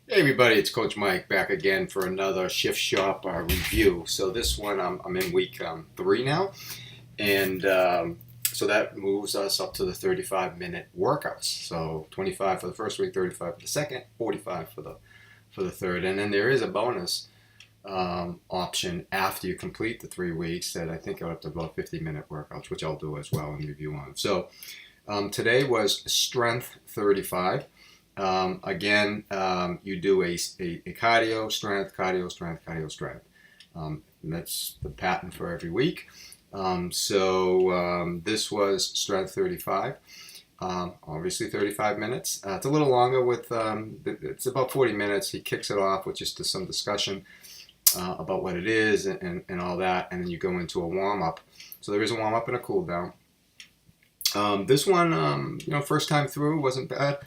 Hey everybody, it's Coach Mike back again for another Shift Shop review. So this one, I'm in week 3 now, and so that moves us up to the 35-minute workouts. So 25 for the first week, 35 for the second, 45 for the third, and then there is a bonus option after you complete the 3 weeks that I think are up to about 50-minute workouts, which I'll do as well and review on. So today was Strength 35. You do a cardio, strength, cardio, strength, cardio, strength. And that's the pattern for every week. This was strength 35. Obviously 35 minutes. It's a little longer it's about 40 minutes. He kicks it off with just some discussion about what it is and all that. And then you go into a warm-up. So there is a warm-up and a cool-down. This one, first time through wasn't bad.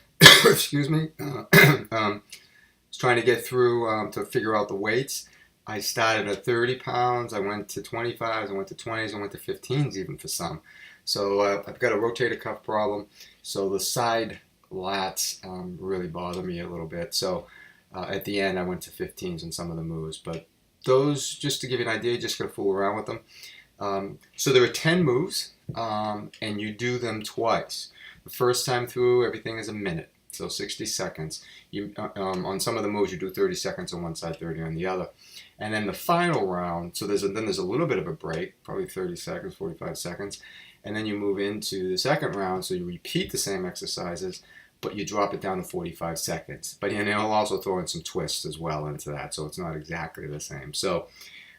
Excuse me. Was trying to get through to figure out the weights. I started at 30 pounds. I went to 25s. I went to 20s. I went to 15s even for some. So I've got a rotator cuff problem. So the side lats really bother me a little bit. So at the end, I went to 15s in some of the moves. But those, just to give you an idea, just going to fool around with them. So there are 10 moves, and you do them twice. The first time through, everything is a minute, so 60 seconds. On some of the moves, you do 30 seconds on one side, 30 on the other. And then the final round, so there's a little bit of a break, probably 30 seconds, 45 seconds. And then you move into the second round, so you repeat the same exercises, but you drop it down to 45 seconds. But I'll also throw in some twists as well into that, so it's not exactly the same. So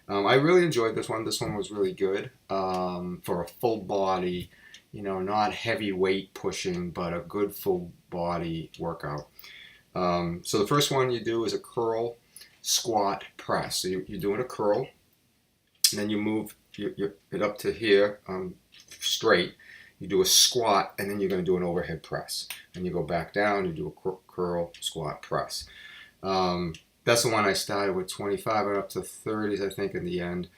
I really enjoyed this one. This one was really good for a full body, not heavy weight pushing, but a good full body workout. So the first one you do is a curl, squat, press. So you're doing a curl, and then you move it up to here straight. You do a squat, and then you're going to do an overhead press. And you go back down, you do a curl, squat, press. That's the one I started with 25 and up to 30s, I think, in the end.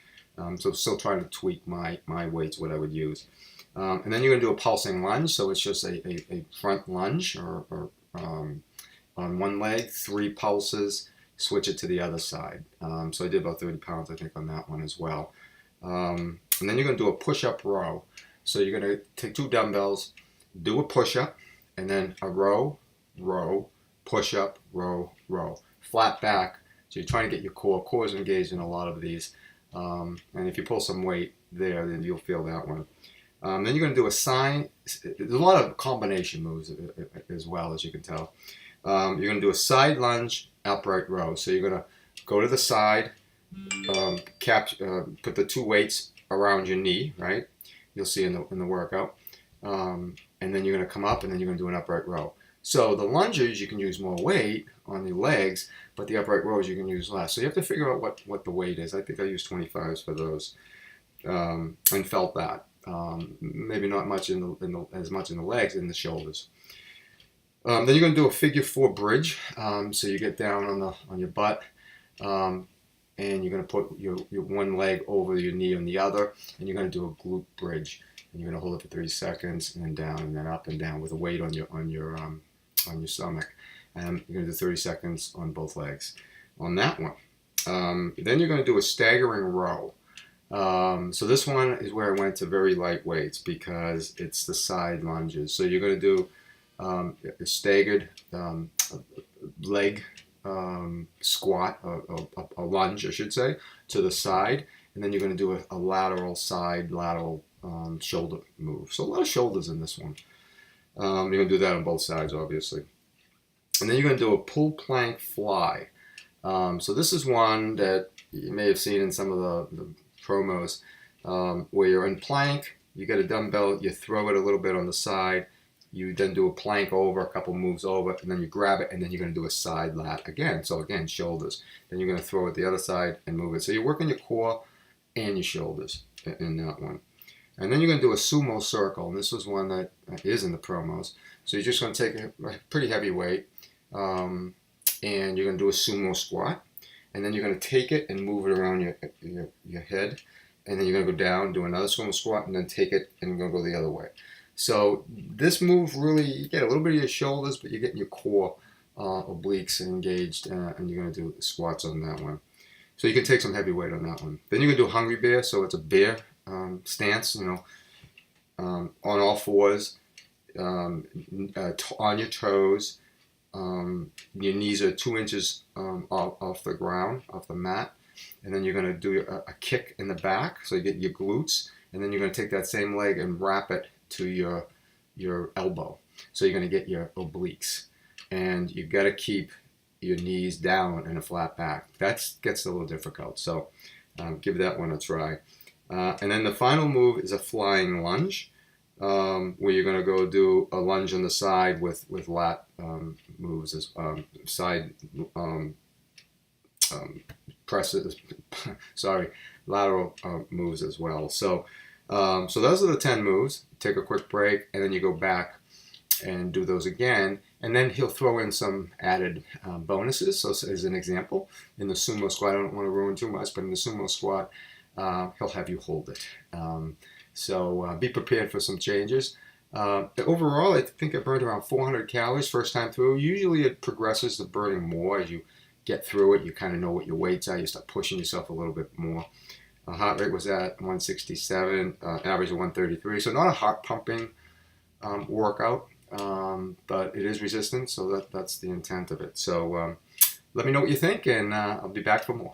So still trying to tweak my weights, what I would use. And then you're going to do a pulsing lunge. So it's just a front lunge or on one leg, 3 pulses, switch it to the other side. So I did about 30 pounds, I think, on that one as well. And then you're going to do a push-up row. So you're going to take 2 dumbbells, do a push-up, and then a row, push-up, row. Flat back, so you're trying to get your core. Core is engaged in a lot of these. And if you pull some weight there, then you'll feel that one. Then you're going to do a sign. There's a lot of combination moves as well, as you can tell. You're going to do a side lunge, upright row. So you're going to go to the side, put the 2 weights around your knee, right? You'll see in the workout. And then you're going to come up, and then you're going to do an upright row. So the lunges, you can use more weight on your legs, but the upright rows you can use less. So you have to figure out what the weight is. I think I used 25s for those, and felt that. Maybe not much as much in the legs, in the shoulders. Then you're going to do a figure 4 bridge. So you get down on your butt, and you're going to put your one leg over your knee on the other, and you're going to do a glute bridge. And you're going to hold it for 3 seconds, and then down, and then up and down with a weight on your stomach. And you're going to do 30 seconds on both legs on that one. Then you're going to do a staggering row. So this one is where I went to very light weights because it's the side lunges. So you're going to do a staggered leg squat, a lunge, I should say, to the side. And then you're going to do a lateral shoulder move. So a lot of shoulders in this one. You're going to do that on both sides, obviously. And then you're going to do a pull plank fly. So this is one that you may have seen in some of the promos where you're in plank, you get a dumbbell, you throw it a little bit on the side, you then do a plank over, a couple moves over, and then you grab it, and then you're going to do a side lat again. So again, shoulders. Then you're going to throw it the other side and move it. So you're working your core and your shoulders in that one. And then you're going to do a sumo circle, and this was one that is in the promos. So you're just going to take a pretty heavy weight, and you're going to do a sumo squat, and then you're going to take it and move it around your head, and then you're going to go down, do another sumo squat, and then take it and you're going to go the other way. So this move really, you get a little bit of your shoulders, but you're getting your core obliques engaged, and you're going to do squats on that one. So you can take some heavy weight on that one. Then you're going to do a hungry bear, so it's a bear stance, on all fours, on your toes. Your knees are 2 inches off the ground, off the mat. And then you're going to do a kick in the back, so you get your glutes. And then you're going to take that same leg and wrap it to your elbow. So you're going to get your obliques. And you've got to keep your knees down and a flat back. That gets a little difficult, so give that one a try. And then the final move is a flying lunge, where you're going to go do a lunge on the side with lat moves, as side presses, sorry, lateral moves as well. So those are the 10 moves. Take a quick break, and then you go back and do those again. And then he'll throw in some added bonuses. So as an example, in the sumo squat, I don't want to ruin too much, but in the sumo squat, he'll have you hold it. So be prepared for some changes. Overall, I think I burned around 400 calories first time through. Usually it progresses to burning more as you get through it. You kind of know what your weights are. You start pushing yourself a little bit more. Heart rate was at 167, average of 133. So not a heart pumping workout, but it is resistant. So that's the intent of it. So let me know what you think, and I'll be back for more.